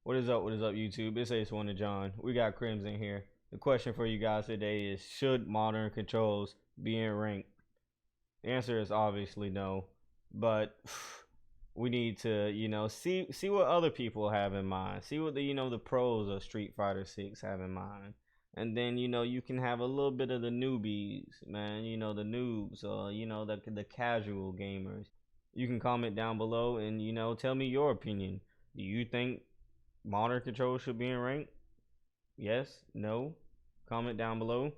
What is up? What is up, YouTube? It's AceWonderJohn. We got Crimson here. The question for you guys today is: should modern controls be in ranked? The answer is obviously no, but we need to, see what other people have in mind. See what the pros of Street Fighter 6 have in mind. And then you can have a little bit of the newbies, man. The noobs, the casual gamers. You can comment down below and tell me your opinion. Do you think modern controls should be in rank? Yes? No? Comment down below.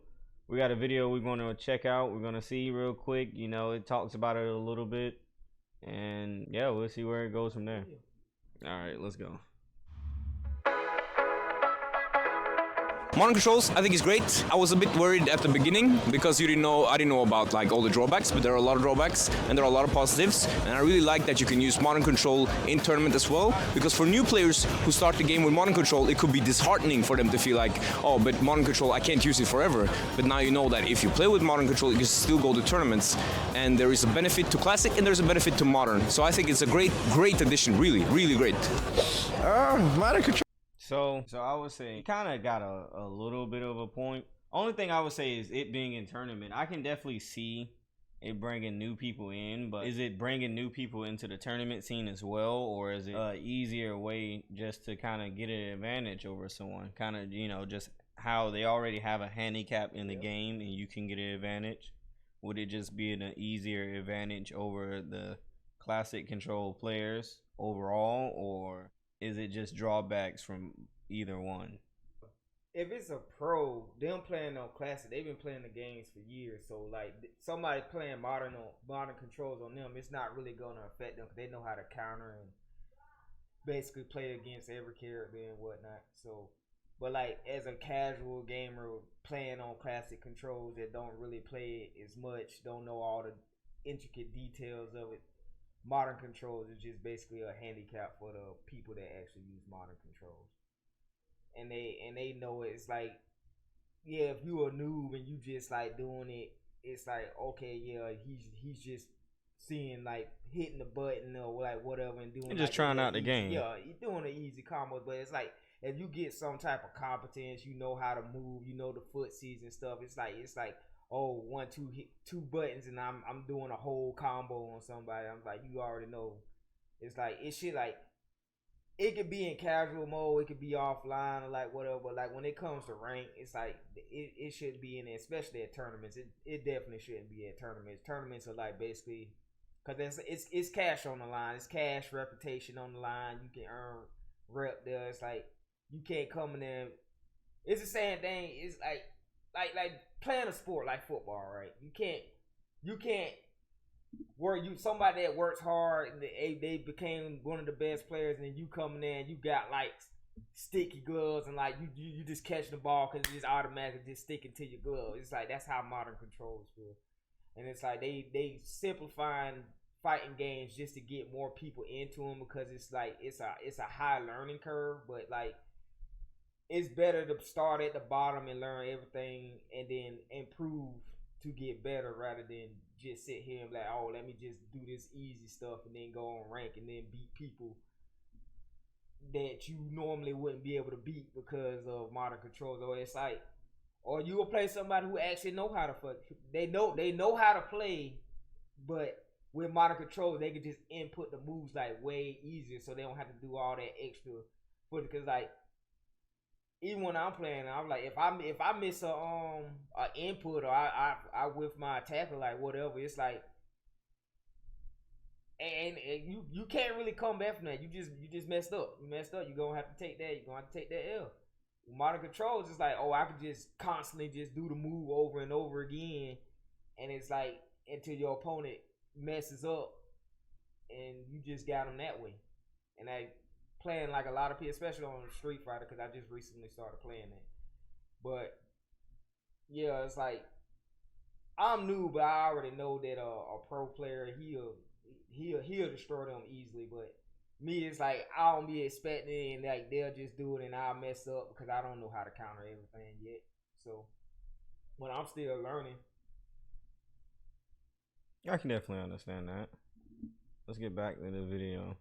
We got a video we're going to check out. We're going to see real quick. It talks about it a little bit. And yeah, we'll see where it goes from there. Alright, let's go. Modern controls, I think is great. I was a bit worried at the beginning because I didn't know about like all the drawbacks, but there are a lot of drawbacks and there are a lot of positives. And I really like that you can use modern control in tournament as well, because for new players who start the game with modern control, it could be disheartening for them to feel like, oh, but modern control, I can't use it forever. But now you know that if you play with modern control, you can still go to tournaments, and there is a benefit to classic and there's a benefit to modern. So I think it's a great addition, really great. Modern control. So I would say you kind of got a little bit of a point. Only thing I would say is it being in tournament. I can definitely see it bringing new people in, but is it bringing new people into the tournament scene as well, or is it an easier way just to kind of get an advantage over someone? Kind of, just how they already have a handicap in the game and you can get an advantage. Would it just be an easier advantage over the classic control players overall, or is it just drawbacks from either one? If it's a pro, them playing on classic, they've been playing the games for years. So like somebody playing modern controls on them, it's not really gonna affect them because they know how to counter and basically play against every character and whatnot. So, but like as a casual gamer playing on classic controls that don't really play it as much, don't know all the intricate details of it, modern controls is just basically a handicap for the people that actually use modern controls. And they know it. It's like, yeah, if you a noob and you just like doing it, it's like, okay, yeah, he's just seeing like hitting the button or like whatever and doing. You're just like trying out the game. Yeah, he's doing the easy combos, but it's like if you get some type of competence, you know how to move, you know the footsies and stuff. It's like oh, 1, 2, hit 2 buttons and I'm doing a whole combo on somebody. I'm like, you already know. It's like it should like it could be in casual mode, it could be offline or like whatever. But like when it comes to rank, it's like it should be in there, especially at tournaments. It definitely shouldn't be at tournaments. Tournaments are like basically because it's cash on the line. It's cash, reputation on the line. You can earn rep there. It's like you can't come in there. It's the same thing. It's like playing a sport like football, right? You can't work. Somebody that works hard and they became one of the best players, and then you come in there and you got like sticky gloves and like you just catch the ball because it's just automatically just sticking to your glove. It's like that's how modern controls feel, and it's like they simplifying fighting games just to get more people into them because it's like it's a high learning curve, but like it's better to start at the bottom and learn everything and then improve to get better rather than just sit here and be like, oh, let me just do this easy stuff and then go on rank and then beat people that you normally wouldn't be able to beat because of modern controls. Or it's like, or you will play somebody who actually know how to fuck. They know how to play, but with modern controls they can just input the moves like way easier, so they don't have to do all that extra. Because like even when I'm playing, I'm like, if I miss a input or I whiff my attack or like whatever, it's like, and you can't really come back from that. You just messed up. You messed up. You're gonna have to take that. You're gonna have to take that L. Modern controls is like, oh, I could just constantly just do the move over and over again, and it's like until your opponent messes up, and you just got them that way, and playing like a lot of people, especially on Street Fighter, because I just recently started playing that. But yeah, it's like I'm new, but I already know that a pro player he'll destroy them easily. But me, it's like I don't be expecting it, and like they'll just do it, and I'll mess up because I don't know how to counter everything yet. So, but I'm still learning. I can definitely understand that. Let's get back to the video.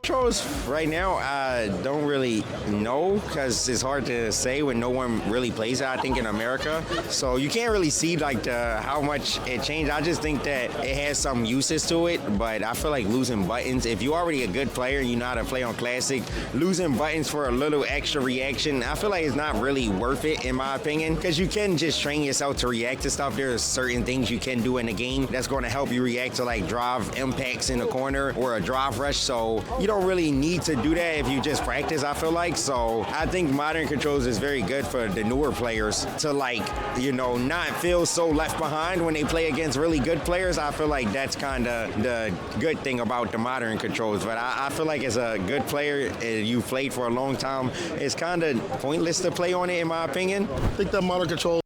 Controls right now, I don't really know because it's hard to say when no one really plays it, I think, in America. So you can't really see like how much it changed. I just think that it has some uses to it, but I feel like losing buttons, if you're already a good player and you know how to play on Classic, losing buttons for a little extra reaction, I feel like it's not really worth it in my opinion, because you can just train yourself to react to stuff. There's certain things you can do in the game that's going to help you react to like drive impacts in the corner or a drive rush. So you don't really need to do that if you just practice, I feel like. So I think modern controls is very good for the newer players to, like, you know, not feel so left behind when they play against really good players. I feel like that's kind of the good thing about the modern controls. But I feel like as a good player, you've played for a long time, it's kind of pointless to play on it in my opinion. I think that modern control.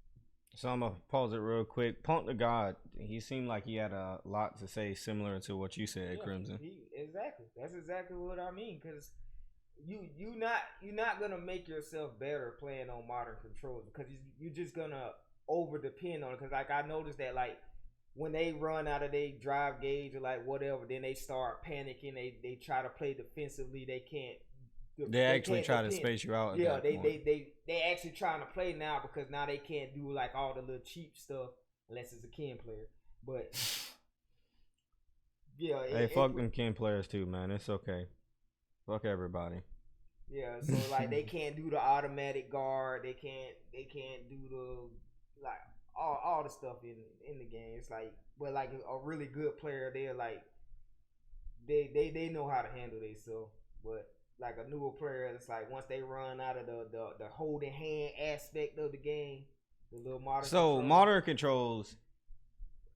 So I'm gonna pause it real quick. Punk the God, he seemed like he had a lot to say similar to what you said, Crimson. Exactly. That's exactly what I mean. Because you're not gonna make yourself better playing on modern controls, because you're just gonna over depend on it. Because like I noticed that like when they run out of their drive gauge or like whatever, then they start panicking. They try to play defensively. They can't. They actually try to space you out. Yeah, they actually trying to play now, because now they can't do like all the little cheap stuff unless it's a Ken player. But yeah, hey, fuck them Ken players too, man. It's okay. Fuck everybody. Yeah, so like they can't do the automatic guard. They can't do the like all the stuff in the game. It's like, but like a really good player, they're like they know how to handle themselves. But like a newer player, it's like once they run out of the holding hand aspect of the game, the little modern. So modern controls,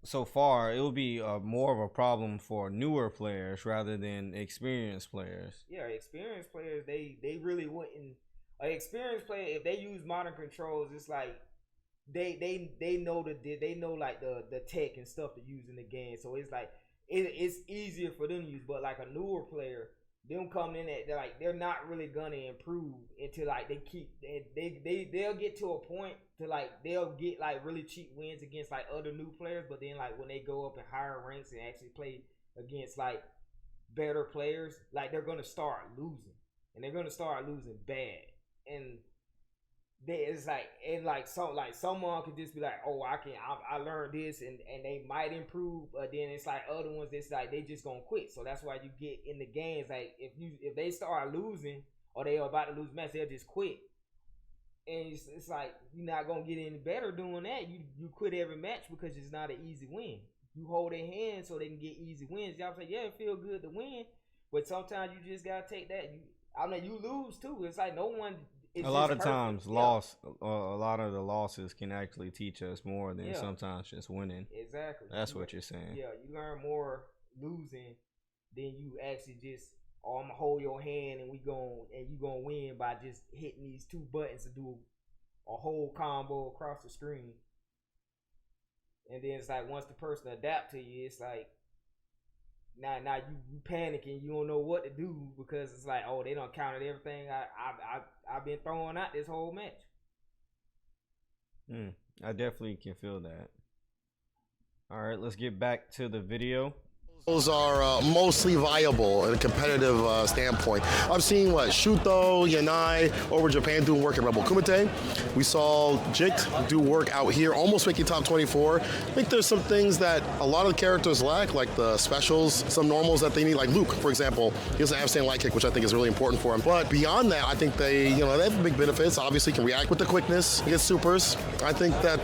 so far, it will be more of a problem for newer players rather than experienced players. Yeah, experienced players, they really wouldn't. An experienced player, if they use modern controls, it's like they know like the tech and stuff to use in the game. So it's like it's easier for them to use. But like a newer player, them coming in at they're not really gonna improve until like they'll get to a point to like they'll get like really cheap wins against like other new players, but then like when they go up in higher ranks and actually play against like better players, like they're gonna start losing, and they're gonna start losing bad. And it's like someone could just be like, oh, I learned this, and they might improve, but then it's like other ones that's like they just gonna quit. So that's why you get in the games, like if they start losing or they are about to lose match, they'll just quit. And it's like you're not gonna get any better doing that. You quit every match because it's not an easy win. You hold their hand so they can get easy wins. Y'all say, yeah, it feel good to win, but sometimes you just gotta take that. You lose too. It's like no one. A lot of times, a lot of the losses can actually teach us more than sometimes just winning. Exactly. That's what you're saying. Yeah, you learn more losing than you actually just, oh, I'm gonna hold your hand and you gonna win by just hitting these two buttons to do a whole combo across the screen. And then it's like once the person adapt to you, it's like now you panicking, you don't know what to do, because it's like, oh, they don't counted everything I've been throwing out this whole match. I definitely can feel that. All right, let's get back to the video. Those are mostly viable in a competitive standpoint. I've seen Shuto, Yanai over Japan doing work at Rebel Kumite. We saw Jikt do work out here, almost making top 24. I think there's some things that a lot of the characters lack, like the specials, some normals that they need, like Luke, for example. He doesn't have stand light kick, which I think is really important for him. But beyond that, I think they have big benefits. Obviously, can react with the quickness against supers. I think that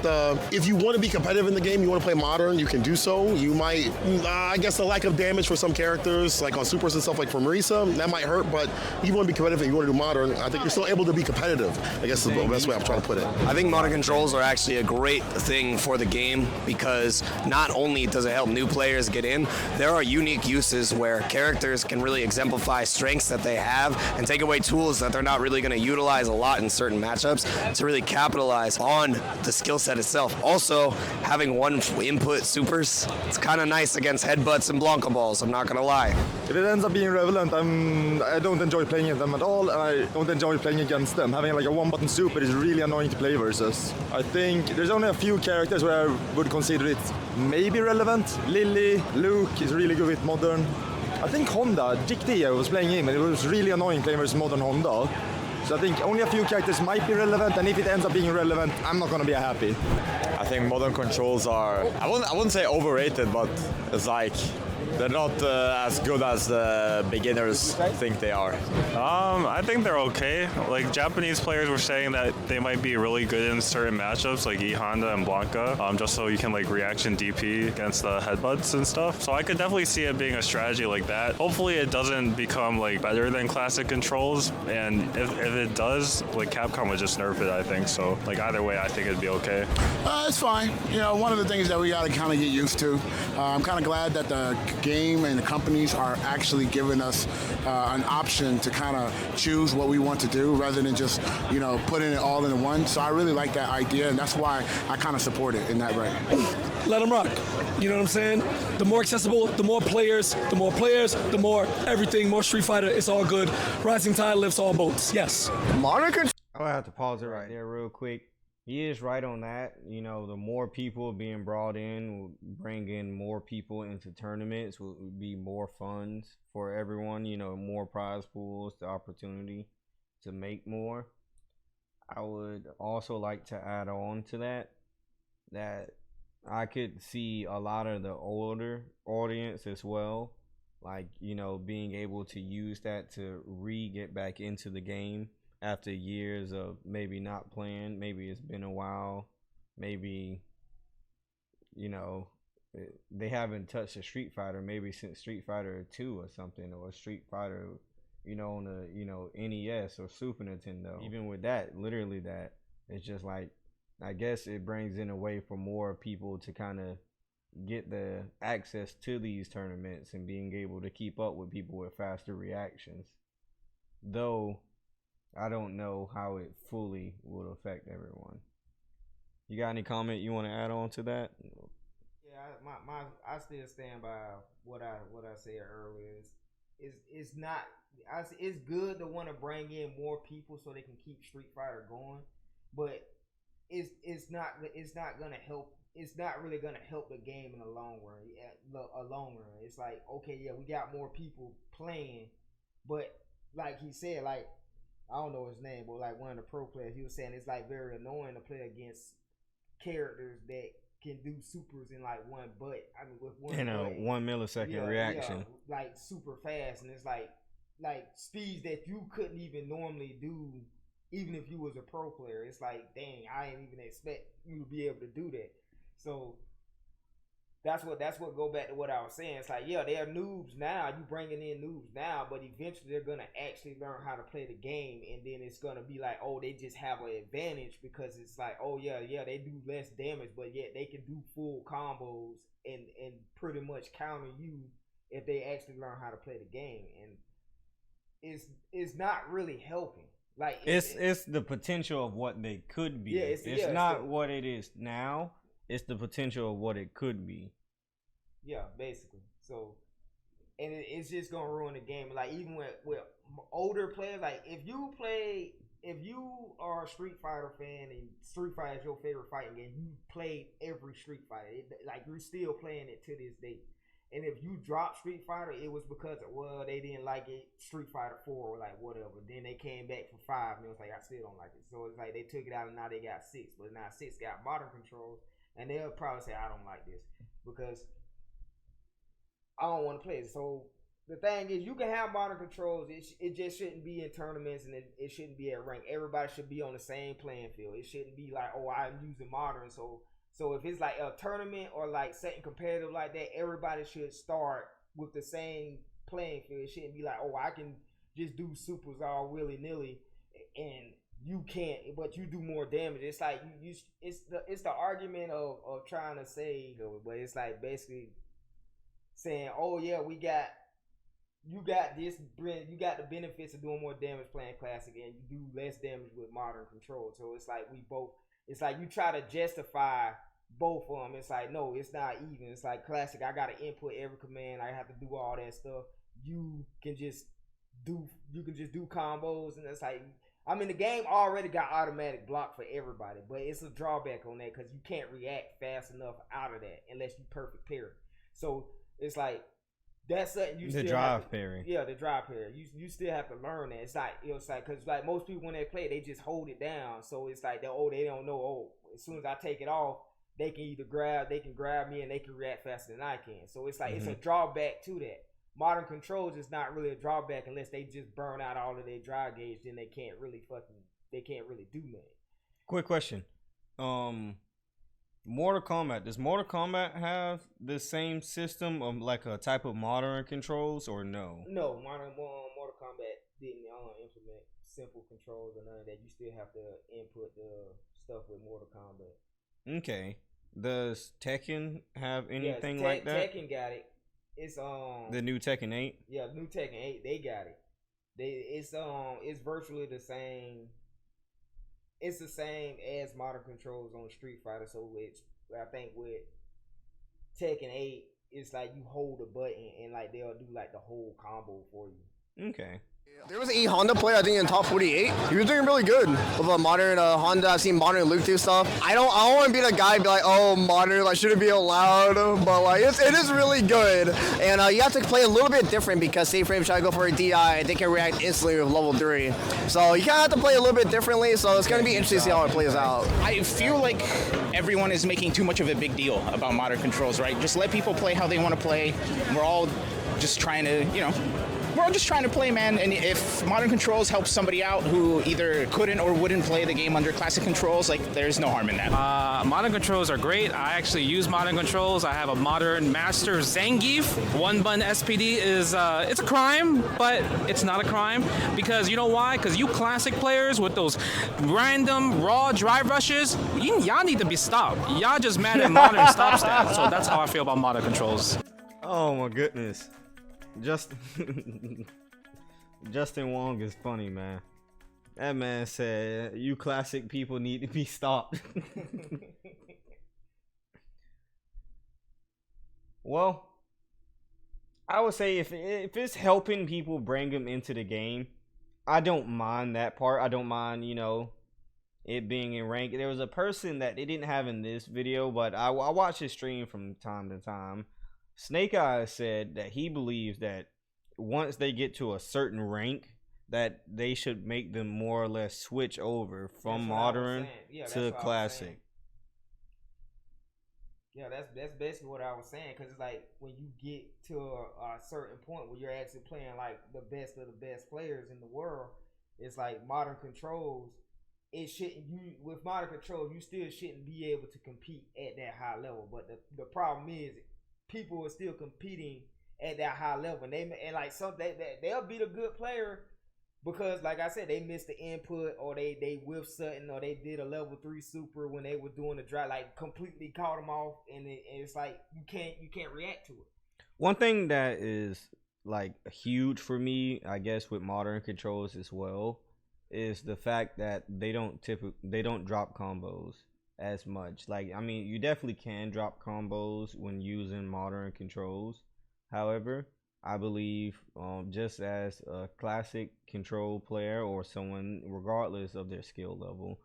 if you want to be competitive in the game, you want to play modern, you can do so. You might, I guess, the lack of damage for some characters, like on supers and stuff, like for Marisa, that might hurt, but if you want to be competitive and you want to do modern, I think you're still able to be competitive, I guess is the best way I'm trying to put it. I think modern controls are actually a great thing for the game, because not only does it help new players get in, there are unique uses where characters can really exemplify strengths that they have and take away tools that they're not really going to utilize a lot in certain matchups to really capitalize on the skill set itself. Also, having one input supers, it's kind of nice against headbutts and Blanca balls, I'm not gonna lie. If it ends up being relevant, I don't enjoy playing with them at all, and I don't enjoy playing against them. Having like a one-button super is really annoying to play versus. I think there's only a few characters where I would consider it maybe relevant. Lily, Luke is really good with modern. I think Honda, Jik was playing him, and it was really annoying playing versus modern Honda. So I think only a few characters might be relevant, and if it ends up being relevant, I'm not gonna be happy. I think modern controls are, I wouldn't say overrated, but it's like, they're not as good as the beginners think they are. I think they're okay. Like Japanese players were saying that they might be really good in certain matchups, like Honda and Blanca, just so you can like reaction DP against the headbutts and stuff. So I could definitely see it being a strategy like that. Hopefully it doesn't become like better than classic controls, and if it does, like Capcom would just nerf it, I think. So like either way, I think it'd be okay. It's fine. You know, one of the things that we got to kind of get used to. I'm kind of glad that the game and the companies are actually giving us an option to kind of choose what we want to do rather than just, you know, putting it all into one. So I really like that idea, and that's why I kind of support it in that way. Let them rock. You know what I'm saying? The more accessible, the more players, the more everything, more Street Fighter. It's all good. Rising tide lifts all boats. Yes. I'll have to pause it right there real quick. He is right on that. You know, the more people being brought in will bring in more people into tournaments, will be more funds for everyone, you know, more prize pools, the opportunity to make more. I would also like to add on to that I could see a lot of the older audience as well, like, you know, being able to use that to get back into the game after years of maybe not playing. Maybe it's been a while, maybe, you know, they haven't touched a Street Fighter maybe since Street Fighter 2 or something, or Street Fighter, you know, on the, you know, NES or Super Nintendo. Even with that, literally that, it's just like, I guess it brings in a way for more people to kind of get the access to these tournaments and being able to keep up with people with faster reactions. Though I don't know how it fully will affect everyone. You got any comment you want to add on to that? Yeah, I still stand by what I said earlier. It's not. It's good to want to bring in more people so they can keep Street Fighter going, but it's not gonna help. It's not really gonna help the game in the long run. It's like, okay, yeah, we got more people playing, but like he said, like, I don't know his name, but like one of the pro players, he was saying it's like very annoying to play against characters that can do supers in like one butt. I mean, with one, in a 1 millisecond reaction, like super fast, and it's like speeds that you couldn't even normally do, even if you was a pro player. It's like, dang, I didn't even expect you to be able to do that. So that's what go back to what I was saying. It's like, yeah, they're noobs now. You bringing in noobs now, but eventually they're gonna actually learn how to play the game, and then it's gonna be like, oh, they just have an advantage because it's like, oh yeah, they do less damage, but yet they can do full combos and pretty much counter you if they actually learn how to play the game. And it's not really helping. Like it's the potential of what they could be. Yeah, it's not what it is now. It's the potential of what it could be. Yeah, basically. So, and it's just gonna ruin the game. Like even with older players, like if you are a Street Fighter fan and Street Fighter is your favorite fighting game, you played every Street Fighter. Like you're still playing it to this day. And if you drop Street Fighter, it was because they didn't like it. Street Fighter 4 or like whatever. Then they came back for 5 and it was like, I still don't like it. So it's like they took it out and now they got 6. But now 6 got modern controls. And they'll probably say, I don't like this because I don't want to play it. So the thing is, you can have modern controls. It just shouldn't be in tournaments, and it shouldn't be at rank. Everybody should be on the same playing field. It shouldn't be like, oh, I'm using modern. So if it's like a tournament or like setting competitive like that, everybody should start with the same playing field. It shouldn't be like, oh, I can just do supers all willy nilly and you can't, but you do more damage. It's like it's the argument of trying to say, but it's like basically saying, oh yeah, you got the benefits of doing more damage playing classic, and you do less damage with modern control. So it's like it's like you try to justify both of them. It's like, no, it's not even. It's like classic, I gotta input every command, I have to do all that stuff. You can just do combos, and it's like, I mean, the game already got automatic block for everybody, but it's a drawback on that because you can't react fast enough out of that unless you perfect parry. So it's like that's something you The still drive have to, parry. Yeah, the drive parry. You still have to learn that. It's like because like most people when they play, they just hold it down. So it's like they don't know. Oh, as soon as I take it off, they can either grab me and they can react faster than I can. So it's like it's a drawback to that. Modern controls is not really a drawback unless they just burn out all of their drive gauge. Then they can't really do nothing. Quick question. Mortal Kombat. Does Mortal Kombat have the same system of like a type of modern controls or no? No, Mortal Kombat didn't implement simple controls or none of that. You still have to input the stuff with Mortal Kombat. Okay. Does Tekken have anything like that? Tekken got it. It's the new Tekken 8. Yeah, new Tekken 8. They got it. It's virtually the same. It's the same as modern controls on Street Fighter. So I think with Tekken 8, it's like you hold a button and like they'll do like the whole combo for you. Okay. There was an Honda player, I think, in top 48. He was doing really good with a modern Honda. I've seen modern Luke do stuff. I don't want to be the guy and be like, oh, modern, like, shouldn't be allowed. But like, it is really good. And you have to play a little bit different because say frame try to go for a DI, they can react instantly with level 3. So you kind of have to play a little bit differently. So it's going to be interesting to see how it plays out. I feel like everyone is making too much of a big deal about modern controls, right? Just let people play how they want to play. We're all just trying to, we're all just trying to play, man. And if modern controls help somebody out who either couldn't or wouldn't play the game under classic controls, like, there's no harm in that. Modern controls are great. I actually use modern controls. I have a modern Master Zangief. One button SPD is, it's a crime, but it's not a crime. Because you know why? Because you classic players with those random raw drive rushes, y'all need to be stopped. Y'all just mad at modern stop stats. So that's how I feel about modern controls. Oh my goodness. Justin Wong is funny, man. That man said, you classic people need to be stopped. Well, I would say if it's helping people bring them into the game, I don't mind that part. I don't mind, it being in rank. There was a person that they didn't have in this video, but I watch his stream from time to time. Snake Eyes said that he believes that once they get to a certain rank, that they should make them more or less switch over from modern to classic. Yeah, that's basically what I was saying. Because it's like when you get to a certain point where you're actually playing like the best of the best players in the world, it's like modern controls. With modern controls, you still shouldn't be able to compete at that high level. But the problem is, people are still competing at that high level, and like they'll beat a good player because, like I said, they missed the input or they whiffed something or they did a level 3 super when they were doing the drive, like completely caught them off, and it's like you can't react to it. One thing that is like huge for me, I guess, with modern controls as well, is the fact that they don't drop combos as much. Like, I mean, you definitely can drop combos when using modern controls. However, I believe just as a classic control player or someone, regardless of their skill level,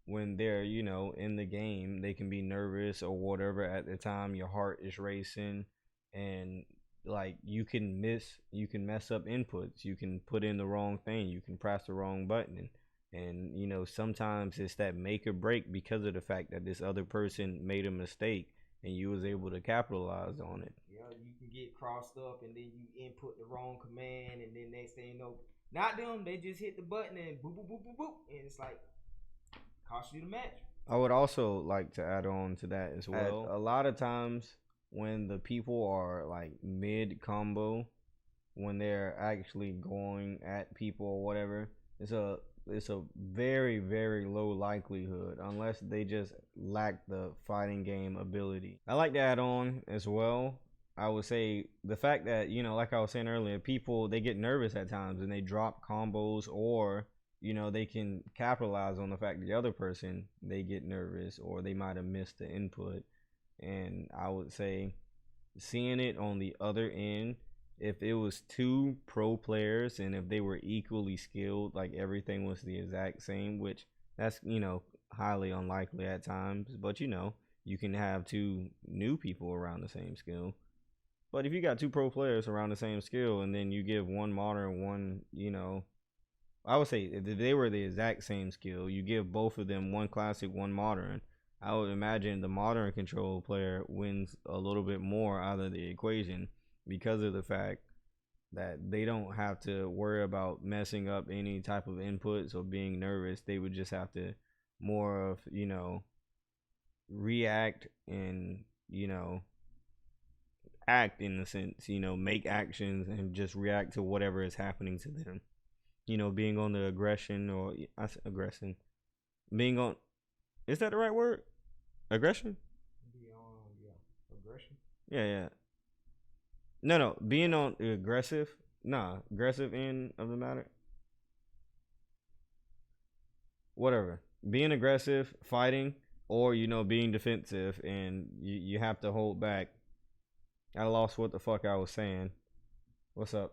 when they're, in the game, they can be nervous or whatever at the time. Your heart is racing, and like you can mess up inputs. You can put in the wrong thing. You can press the wrong button. And sometimes it's that make or break because of the fact that this other person made a mistake and you was able to capitalize on it. Yeah, you can get crossed up and then you input the wrong command, and then next thing you know, not them, they just hit the button and boop boop boop boop boop, and it's like cost you the match. I would also like to add on to that as well. A lot of times when the people are like mid combo, when they're actually going at people or whatever, it's a very, very low likelihood unless they just lack the fighting game ability. I like to add on as well, I would say the fact that, like I was saying earlier, people, they get nervous at times and they drop combos, or, they can capitalize on the fact that the other person, they get nervous or they might have missed the input. And I would say seeing it on the other end, if it was 2 pro players and if they were equally skilled, like everything was the exact same, which that's, highly unlikely at times, but you can have 2 new people around the same skill. But if you got two pro players around the same skill, and then you give one modern, one, you know, I would say if they were the exact same skill, you give both of them one classic, one modern. I would imagine the modern control player wins a little bit more out of the equation because of the fact that they don't have to worry about messing up any type of inputs or being nervous. They would just have to more of, you know, react and, you know, act in the sense, you know, make actions and just react to whatever is happening to them. You know, being on the aggression, or I said aggression, being on, is that the right word? Aggression? Aggression. Yeah. No, being on aggressive. Aggressive end of the matter. Whatever. Being aggressive, fighting, or, you know, being defensive, and you have to hold back. I lost what the fuck I was saying. What's up?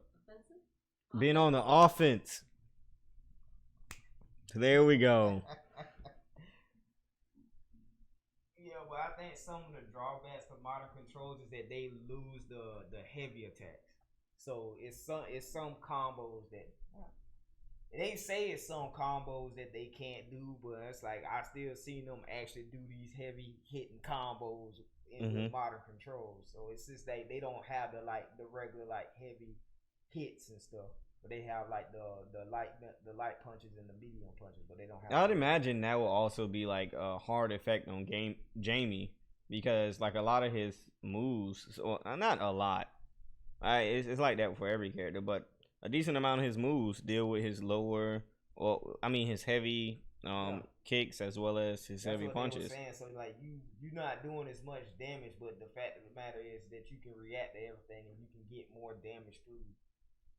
Being on the offense. There we go. Yeah, but I think some of the drawbacks to modern controls is that they lose the heavy attacks. So it's some combos that they say it's some combos that they can't do, but it's like I still seen them actually do these heavy hitting combos in the modern controls. So it's just that they don't have the regular like heavy hits and stuff. But they have like the light punches and the medium punches, but they don't have. I'd imagine that will also be like a hard effect on Jamie, because like a lot of his moves, so not a lot, it's like that for every character, but a decent amount of his moves deal with his lower, or I mean his heavy kicks as well as his heavy punches. Saying. So like you're not doing as much damage, but the fact of the matter is that you can react to everything and you can get more damage through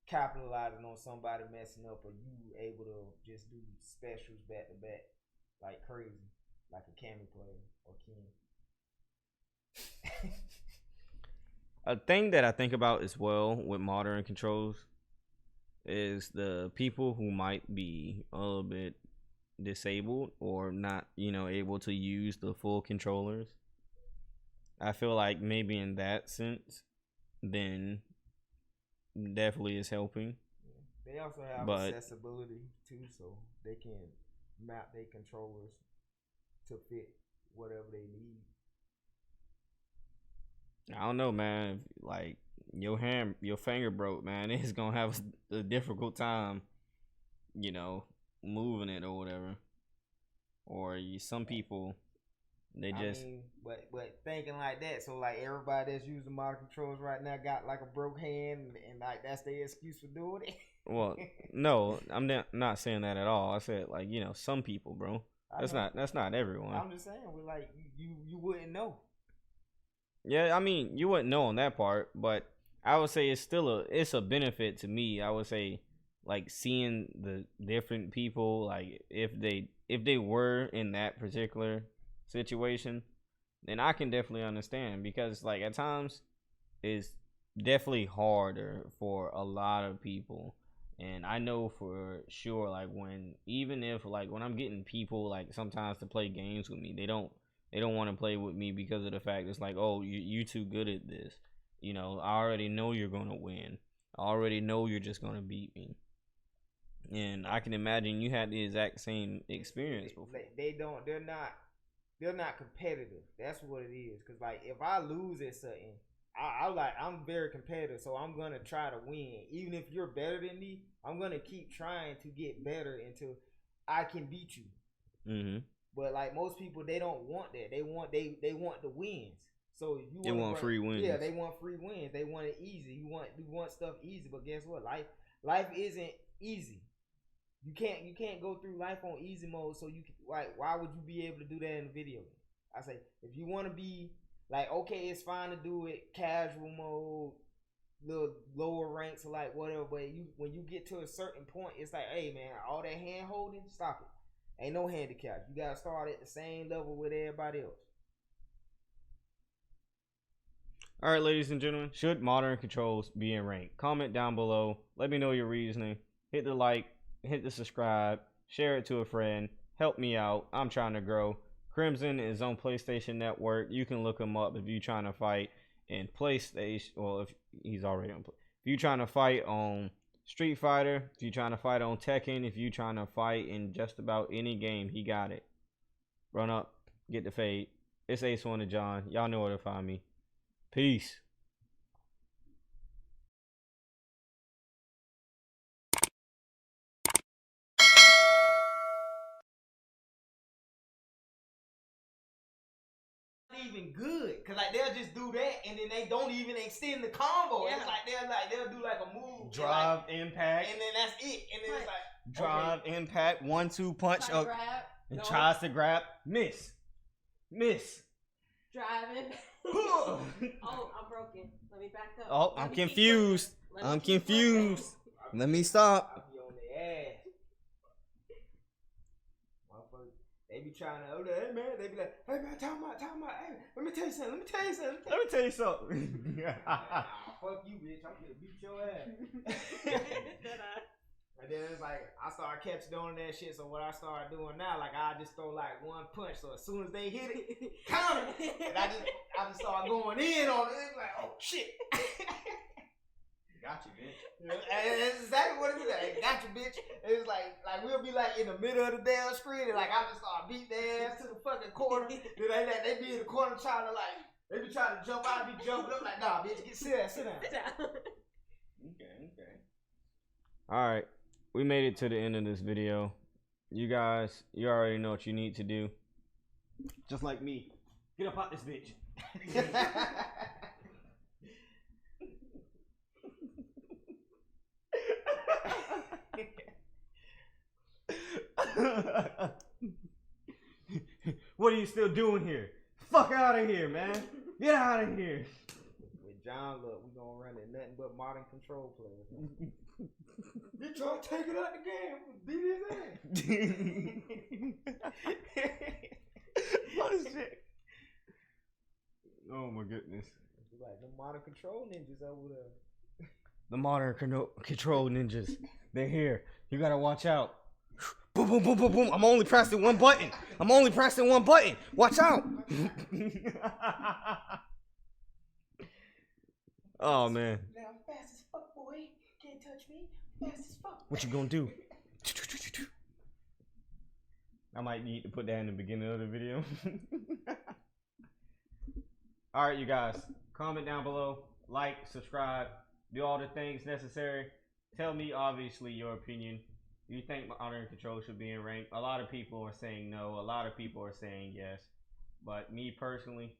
capitalizing on somebody messing up, or you able to just do specials back to back like crazy, like a Cammy player or Ken. A thing that I think about as well with modern controls is the people who might be a little bit disabled or not, you know, able to use the full controllers. I feel like maybe in that sense, then definitely is helping. They also have accessibility too, so they can map their controllers to fit whatever they need. I don't know, man. Like your finger broke, man. It's gonna have a difficult time, you know, moving it or whatever. Or some people, they just. I mean, but thinking like that, so like everybody that's using modern controls right now got like a broke hand, and like that's their excuse for doing it. Well, no, I'm not saying that at all. I said like, you know, some people, bro. That's not everyone. I'm just saying, we like you wouldn't know. Yeah, I mean, you wouldn't know on that part, but I would say it's a benefit to me. I would say like seeing the different people, like if they were in that particular situation, then I can definitely understand, because like at times it's definitely harder for a lot of people. And I know for sure, like when I'm getting people like sometimes to play games with me, they don't want to play with me because of the fact it's like, oh, you too good at this. You know, I already know you're going to win. I already know you're just going to beat me. And I can imagine you had the exact same experience before. They're not competitive. That's what it is. Cause like if I lose at something, I'm very competitive, so I'm gonna try to win. Even if you're better than me, I'm gonna keep trying to get better until I can beat you. Mm-hmm. But like most people, they don't want that. They want the wins. So they want free wins. Yeah, they want free wins. They want it easy. You want stuff easy, but guess what? Life isn't easy. You can't go through life on easy mode. So why would you be able to do that in a video game? I say if you want to be like, okay, it's fine to do it casual mode, little lower ranks or like whatever. But when you get to a certain point, it's like, hey man, all that hand holding, stop it. Ain't no handicap. You gotta start at the same level with everybody else. All right, ladies and gentlemen, should modern controls be in rank? Comment down below. Let me know your reasoning. Hit the like, hit the subscribe, share it to a friend. Help me out. I'm trying to grow. Crimson is on PlayStation Network. You can look him up if you're trying to fight. in PlayStation, well, if he's already on, if you trying to fight on Street Fighter, if you trying to fight on Tekken, if you trying to fight in just about any game, he got it. Run up, get the fade. It's AceWonderJohn. Y'all know where to find me. Peace. Even good, cause like they'll just do that and then they don't even extend the combo. It's like they'll do like a move, drive, and impact, and then that's it. And then it's like drive, impact, 1-2 punch up, and no. tries to grab, miss. Driving. Oh, I'm broken. Let me back up. Oh, I'm confused. I'm confused. Let me stop. I'll be on their ass. They be trying to, hey man, they be like, hey man, time out, hey, let me tell you something. Fuck you, bitch, I'm gonna beat your ass. And then it's like, I started catching on that shit, so what I started doing now, like I just throw like one punch, so as soon as they hit it, counter, and I just start going in on it, it's like, oh shit. Got you, bitch. And that's exactly what it is. Like, got you, bitch. It's like we'll be like in the middle of the damn screen, and like I just start beat their ass to the fucking corner. Then they be in the corner trying to like, they be trying to jump out, be jumping up like, nah, bitch, sit down. Okay. All right, we made it to the end of this video. You guys, you already know what you need to do. Just like me, get up out this bitch. What are you still doing here? Fuck out of here, man. Get out of here. With John, look, we gonna run it nothing but modern control players. You trying to take it out the game, beat his ass. What is it? Oh my goodness. Like the modern control ninjas over there. The modern control ninjas. They're here. You gotta watch out. Boom, boom, boom, boom, boom. I'm only pressing one button. Watch out. Oh, man. Now I'm fast as fuck, boy. Can't touch me. Fast as fuck. What you gonna do? I might need to put that in the beginning of the video. All right, you guys. Comment down below. Like, subscribe. Do all the things necessary. Tell me, obviously, your opinion. Do you think modern control should be in rank? A lot of people are saying no. A lot of people are saying yes. But me personally,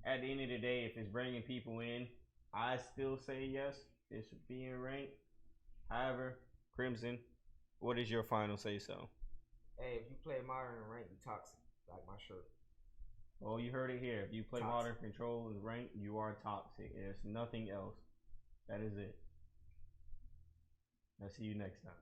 at the end of the day, if it's bringing people in, I still say yes. It should be in rank. However, Crimson, what is your final say so? Hey, if you play modern in rank, you toxic. Like my shirt. Well, you heard it here. If you play Toxic. modern control in rank, you are toxic. There's nothing else. That is it. I'll see you next time.